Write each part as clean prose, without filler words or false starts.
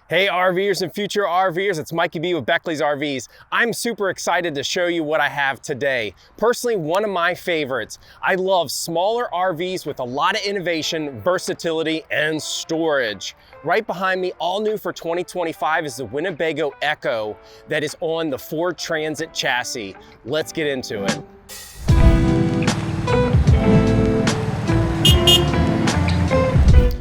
Hey RVers and future RVers, it's Mikey B with Beckley's RVs. I'm super excited to show you what I have today. Personally, one of my favorites. I love smaller RVs with a lot of innovation, versatility, and storage. Right behind me, all new for 2025, is the Winnebago Ekko that is on the Ford Transit chassis. Let's get into it.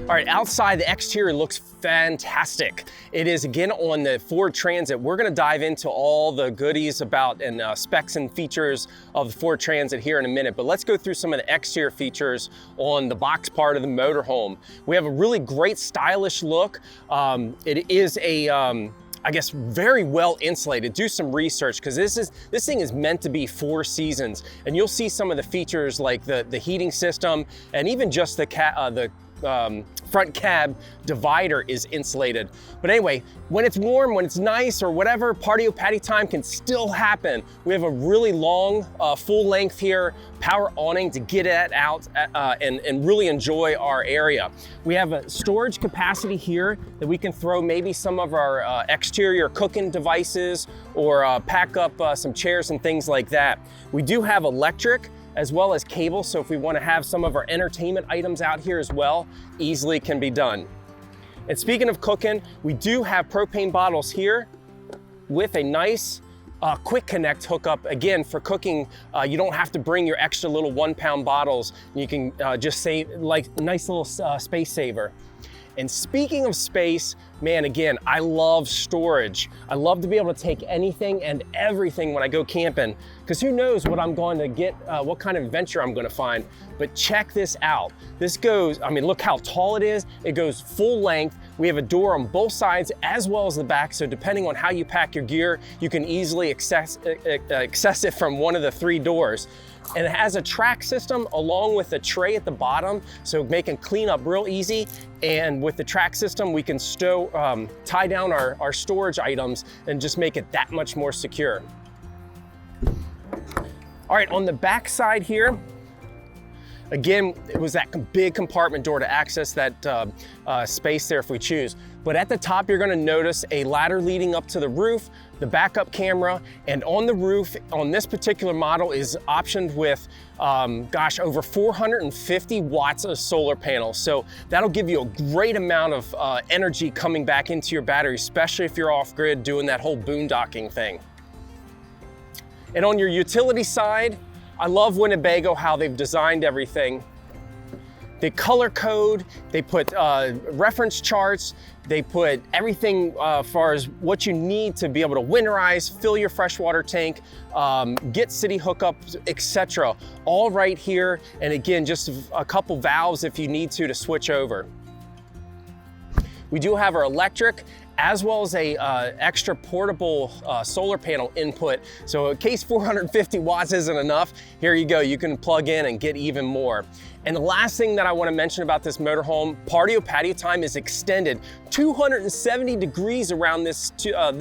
All right, outside the exterior looks fantastic. It is again on the Ford Transit. We're gonna dive into all the goodies about and specs and features of the Ford Transit here in a minute, but let's go through some of the exterior features on the box part of the motorhome. We have a really great stylish look. It is a, I guess, very well insulated. Do some research, because this thing is meant to be 4 seasons, and you'll see some of the features like the heating system, and even just the front cab divider is insulated. But anyway, when it's warm, when it's nice or whatever, patio patty time can still happen. We have a really long, full length here, power awning to get it out and really enjoy our area. We have a storage capacity here that we can throw maybe some of our exterior cooking devices or pack up some chairs and things like that. We do have electric as well as cable, so if we want to have some of our entertainment items out here as well, easily can be done. And speaking of cooking, we do have propane bottles here with a nice quick connect hookup. Again, for cooking, you don't have to bring your extra little 1-pound bottles. You can just save, like, nice little space saver. And speaking of space, man, again, I love storage. I love to be able to take anything and everything when I go camping, because who knows what I'm going to get, what kind of adventure I'm going to find. But check this out. This goes, I mean, look how tall it is. It goes full length. We have a door on both sides as well as the back, so depending on how you pack your gear, you can easily access it from one of the 3 doors. And it has a track system along with a tray at the bottom, so making cleanup real easy. And with the track system, we can tie down our storage items and just make it that much more secure. All right, on the back side here, again, it was that big compartment door to access that space there if we choose. But at the top, you're gonna notice a ladder leading up to the roof, the backup camera, and on the roof, on this particular model, is optioned with, over 450 watts of solar panels. So that'll give you a great amount of energy coming back into your battery, especially if you're off-grid doing that whole boondocking thing. And on your utility side, I love Winnebago, how they've designed everything. They color code, they put reference charts, they put everything as far as what you need to be able to winterize, fill your freshwater tank, get city hookups, etc. All right here, and again, just a couple valves if you need to switch over. We do have our electric, as well as a extra portable solar panel input. So in case 450 watts isn't enough, here you go, you can plug in and get even more. And the last thing that I want to mention about this motorhome, patio time is extended 270 degrees around this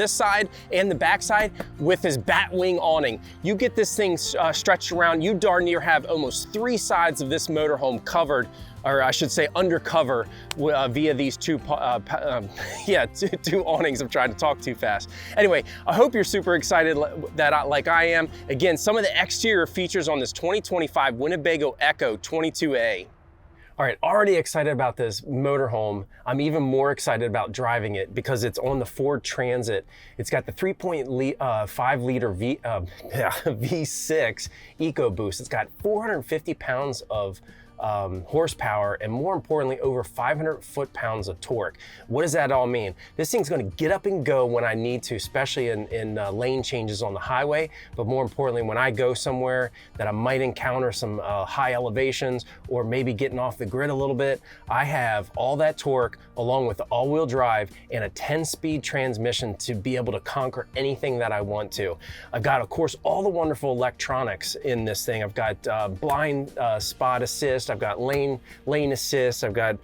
side and the back side with this bat wing awning. You get this thing stretched around, you darn near have almost 3 sides of this motorhome covered, or I should say undercover, via these two awnings. I'm trying to talk too fast. Anyway, I hope you're super excited like I am. Again, some of the exterior features on this 2025 Winnebago Ekko 22A. All right, already excited about this motorhome. I'm even more excited about driving it because it's on the Ford Transit. It's got the 3.5 liter V6 EcoBoost. It's got 450 pounds of horsepower, and more importantly, over 500 foot-pounds of torque. What does that all mean? This thing's gonna get up and go when I need to, especially in lane changes on the highway, but more importantly, when I go somewhere that I might encounter some high elevations or maybe getting off the grid a little bit, I have all that torque along with the all-wheel drive and a 10-speed transmission to be able to conquer anything that I want to. I've got, of course, all the wonderful electronics in this thing. I've got blind spot assist, I've got lane assist, I've got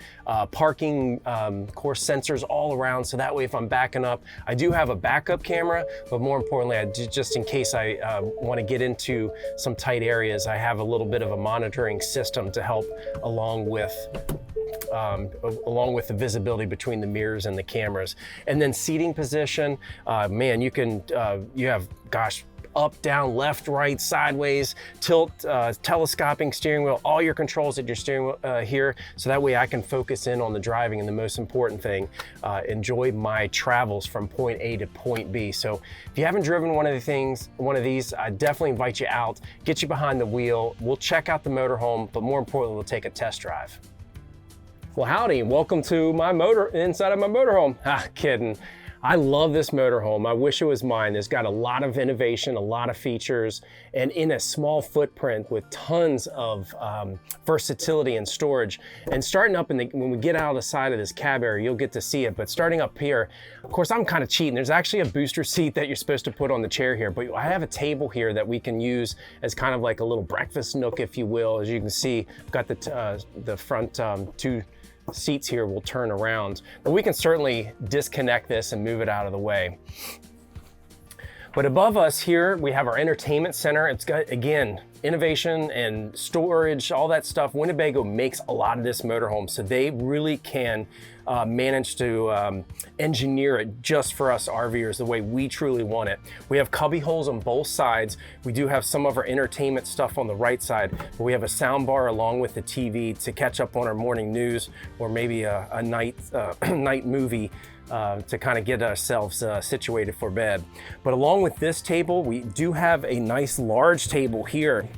parking course sensors all around, so that way if I'm backing up, I do have a backup camera, but more importantly, just in case I want to get into some tight areas, I have a little bit of a monitoring system to help along with along with the visibility between the mirrors and the cameras. And then seating position, man, you can, you have, gosh, up, down, left, right, sideways, tilt, telescoping steering wheel, all your controls at your steering wheel here. So that way I can focus in on the driving, and the most important thing, enjoy my travels from point A to point B. So if you haven't driven one of these, I definitely invite you out, get you behind the wheel. We'll check out the motorhome, but more importantly, we'll take a test drive. Well, howdy, welcome to my inside of my motorhome. Kidding. I love this motorhome. I wish it was mine. It's got a lot of innovation, a lot of features, and in a small footprint with tons of versatility and storage. And starting up when we get out of the side of this cab area, you'll get to see it. But starting up here, of course, I'm kind of cheating. There's actually a booster seat that you're supposed to put on the chair here, but I have a table here that we can use as kind of like a little breakfast nook, if you will. As you can see, I've got the front two seats here will turn around, but we can certainly disconnect this and move it out of the way. But above us here, we have our entertainment center. It's got, again, innovation and storage, all that stuff. Winnebago makes a lot of this motorhome, so they really can manage to engineer it just for us RVers the way we truly want it. We have cubby holes on both sides. We do have some of our entertainment stuff on the right side, but we have a sound bar along with the TV to catch up on our morning news, or maybe a night movie to kind of get ourselves situated for bed. But along with this table, we do have a nice large table here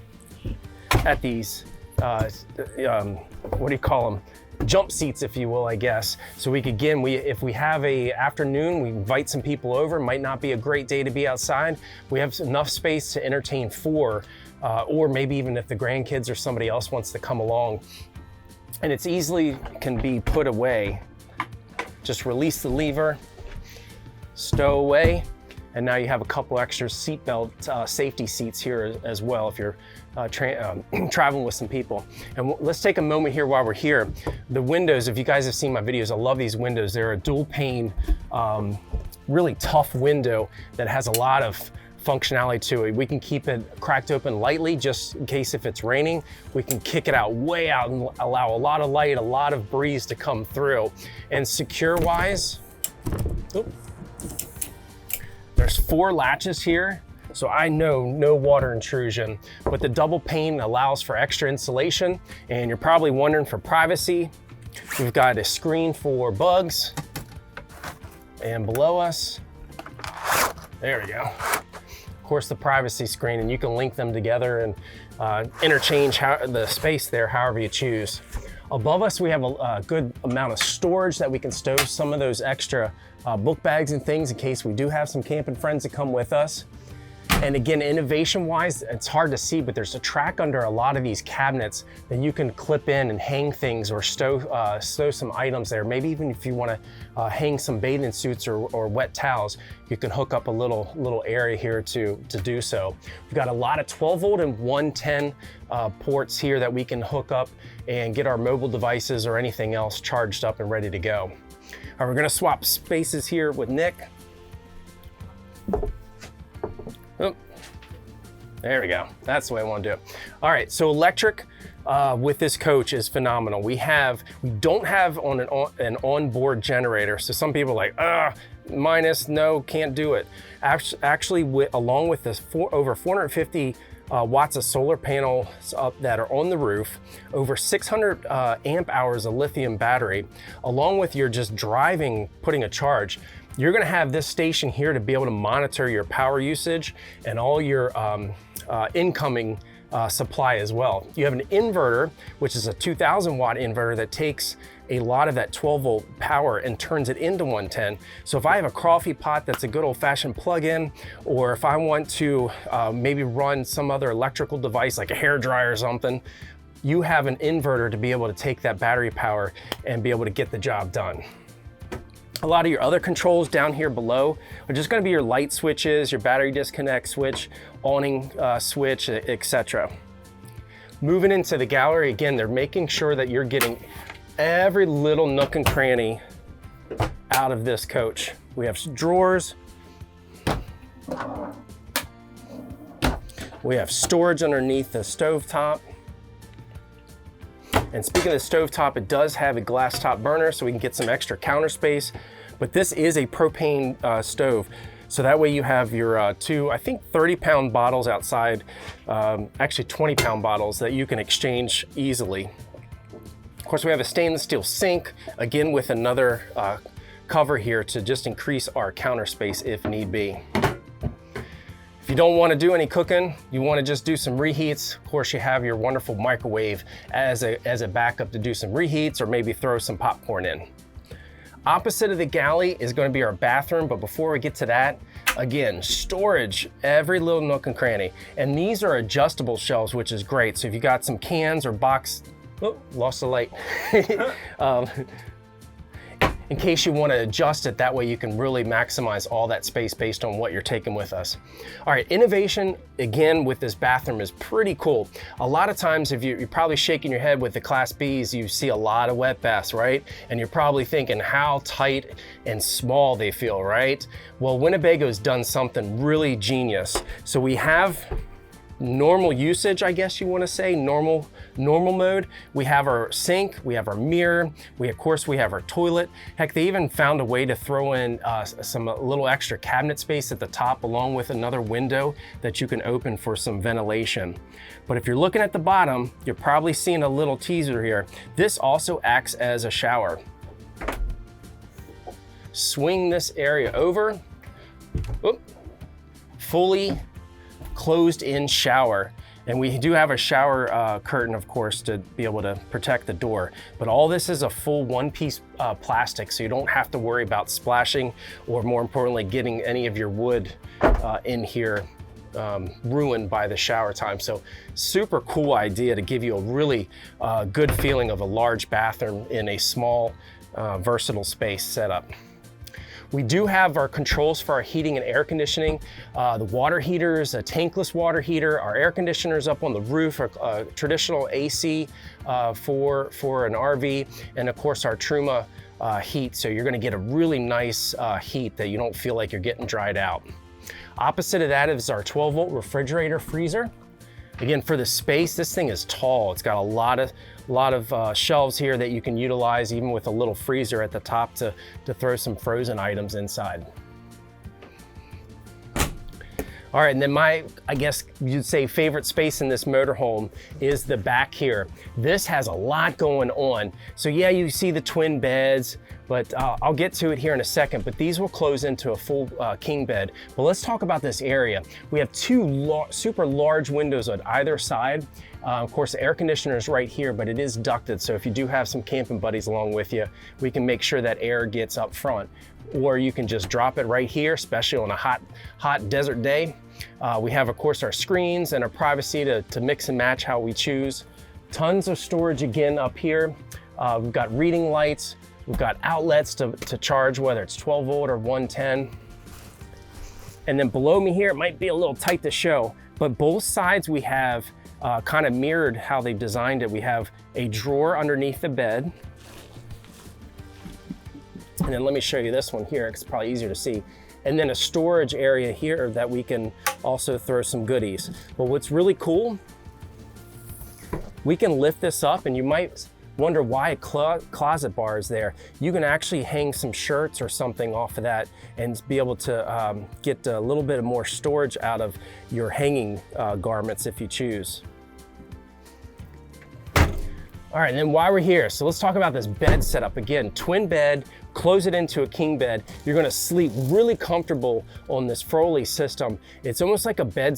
at these, what do you call them? Jump seats, if you will, I guess. So we could, again, if we have a afternoon, we invite some people over, might not be a great day to be outside. We have enough space to entertain four, or maybe even if the grandkids or somebody else wants to come along. And it's easily can be put away. Just release the lever, stow away, and now you have a couple extra seatbelt safety seats here as well if you're traveling with some people. And let's take a moment here while we're here. The windows, if you guys have seen my videos, I love these windows. They're a dual pane, really tough window that has a lot of functionality to it. We can keep it cracked open lightly just in case if it's raining. We can kick it out way out and allow a lot of light, a lot of breeze to come through. And secure wise, there's 4 latches here, so I know no water intrusion, but the double pane allows for extra insulation. And you're probably wondering, for privacy, we've got a screen for bugs, and below us, there we go. Of course, the privacy screen, and you can link them together and interchange the space there however you choose. Above us, we have a good amount of storage that we can stow some of those extra book bags and things in case we do have some camping friends that come with us. And again, innovation-wise, it's hard to see, but there's a track under a lot of these cabinets that you can clip in and hang things or stow some items there. Maybe even if you want to hang some bathing suits or wet towels, you can hook up a little area here to do so. We've got a lot of 12-volt and 110 ports here that we can hook up and get our mobile devices or anything else charged up and ready to go. All right, we're gonna swap spaces here with Nick. Oh, there we go. That's the way I want to do it. All right, so electric with this coach is phenomenal. We don't have an onboard generator. So some people are like, minus, no, can't do it. Actually, along with this over 450 watts of solar panels up that are on the roof, over 600 amp hours of lithium battery, along with your just driving, putting a charge, you're gonna have this station here to be able to monitor your power usage and all your incoming supply as well. You have an inverter, which is a 2000 watt inverter that takes a lot of that 12-volt power and turns it into 110. So if I have a coffee pot that's a good old-fashioned plug-in, or if I want to maybe run some other electrical device like a hair dryer or something, you have an inverter to be able to take that battery power and be able to get the job done. A lot of your other controls down here below are just gonna be your light switches, your battery disconnect switch, awning switch, etc. Moving into the gallery, again, they're making sure that you're getting every little nook and cranny out of this coach. We have drawers. We have storage underneath the stovetop. And speaking of the stovetop, it does have a glass top burner so we can get some extra counter space. But this is a propane stove. So that way you have your two, I think 30-pound bottles outside, actually 20-pound bottles that you can exchange easily. Of course, we have a stainless steel sink, again with another cover here to just increase our counter space if need be. If you don't want to do any cooking, you want to just do some reheats, of course you have your wonderful microwave as a backup to do some reheats or maybe throw some popcorn in. Opposite of the galley is going to be our bathroom, but before we get to that, again, storage, every little nook and cranny. And these are adjustable shelves, which is great. So if you got some cans or box, oh, lost the light. In case you want to adjust it, that way you can really maximize all that space based on what you're taking with us. All right, innovation, again, with this bathroom is pretty cool. A lot of times, if you're probably shaking your head with the Class Bs, you see a lot of wet baths, right? And you're probably thinking how tight and small they feel, right? Well, Winnebago's done something really genius. So we have normal usage, I guess you want to say, normal mode. We have our sink, we have our mirror, of course we have our toilet. Heck, they even found a way to throw in some little extra cabinet space at the top along with another window that you can open for some ventilation. But if you're looking at the bottom, you're probably seeing a little teaser here. This also acts as a shower. Swing this area over, fully closed in shower. And we do have a shower curtain, of course, to be able to protect the door. But all this is a full one-piece plastic, so you don't have to worry about splashing or, more importantly, getting any of your wood in here ruined by the shower time. So super cool idea to give you a really good feeling of a large bathroom in a small, versatile space setup. We do have our controls for our heating and air conditioning. The water heaters, a tankless water heater, our air conditioners up on the roof, our traditional AC for an RV, and of course our Truma heat. So you're gonna get a really nice heat that you don't feel like you're getting dried out. Opposite of that is our 12-volt refrigerator freezer. Again, for the space, this thing is tall. It's got a lot of shelves here that you can utilize, even with a little freezer at the top to throw some frozen items inside. All right, and then I guess you'd say favorite space in this motorhome is the back here. This has a lot going on. So yeah, you see the twin beds, but I'll get to it here in a second, but these will close into a full king bed. But let's talk about this area. We have two super large windows on either side. Of course, the air conditioner is right here, but it is ducted. So if you do have some camping buddies along with you, we can make sure that air gets up front. Or you can just drop it right here, especially on a hot desert day. We have, of course, our screens and our privacy to mix and match how we choose. Tons of storage again up here. We've got reading lights. We've got outlets to charge, whether it's 12 volt or 110. And then below me here, it might be a little tight to show, but both sides we have kind of mirrored how they've designed it. We have a drawer underneath the bed. And then let me show you this one here, it's probably easier to see. And then a storage area here that we can also throw some goodies. But what's really cool, we can lift this up, and you might wonder why a closet bar is there. You can actually hang some shirts or something off of that and be able to get a little bit more storage out of your hanging garments if you choose. All right, and then while we're here, so let's talk about this bed setup. Again, twin bed, close it into a king bed. You're gonna sleep really comfortable on this Froley system. It's almost like a bed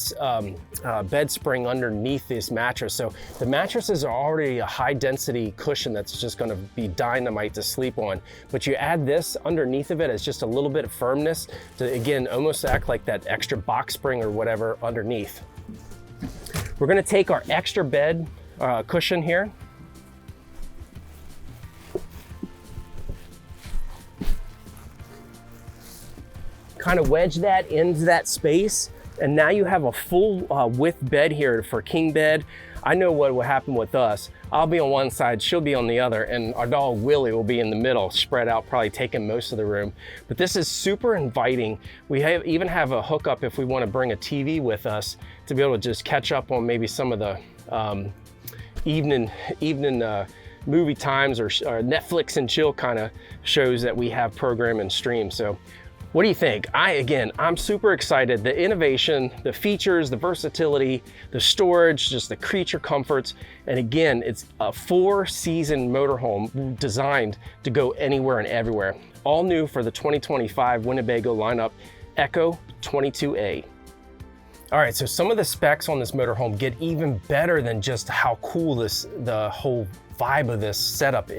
spring underneath this mattress. So the mattresses are already a high density cushion that's just gonna be dynamite to sleep on. But you add this underneath of it as just a little bit of firmness to, again, almost act like that extra box spring or whatever underneath. We're gonna take our extra bed cushion here. Kind of wedge that into that space, and now you have a full width bed here for king bed. I know what will happen with us. I'll be on one side, she'll be on the other, and our dog Willie will be in the middle, spread out, probably taking most of the room. But this is super inviting. We even have a hookup if we want to bring a TV with us to be able to just catch up on maybe some of the evening movie times or Netflix and chill kind of shows that we have programmed and streamed. So what do you think? I'm super excited. The innovation, the features, the versatility, the storage, just the creature comforts. And again, it's a 4-season motorhome designed to go anywhere and everywhere. All new for the 2025 Winnebago lineup, Ekko 22A. All right, so some of the specs on this motorhome get even better than just how cool the whole vibe of this setup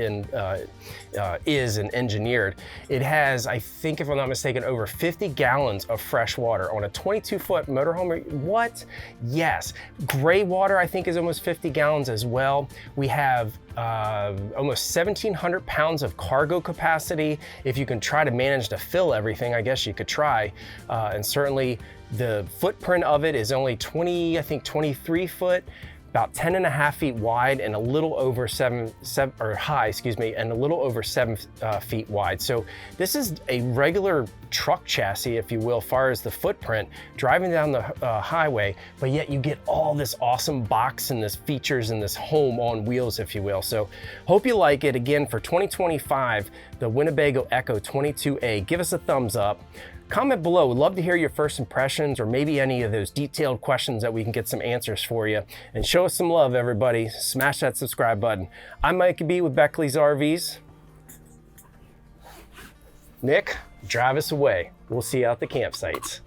is and engineered. It has, I think if I'm not mistaken, over 50 gallons of fresh water on a 22-foot motorhome. What? Yes. Gray water, I think, is almost 50 gallons as well. We have almost 1,700 pounds of cargo capacity. If you can try to manage to fill everything, I guess you could try. And certainly the footprint of it is only 23 foot, about 10.5 feet wide and a little over high, and a little over 7 feet wide. So this is a regular truck chassis, if you will, as far as the footprint, driving down the highway, but yet you get all this awesome box and this features and this home on wheels, if you will. So hope you like it. Again, for 2025, the Winnebago Ekko 22A, give us a thumbs up. Comment below. We'd love to hear your first impressions or maybe any of those detailed questions that we can get some answers for you. And show us some love, everybody. Smash that subscribe button. I'm Mike B with Beckley's RVs. Nick, drive us away. We'll see you out the campsites.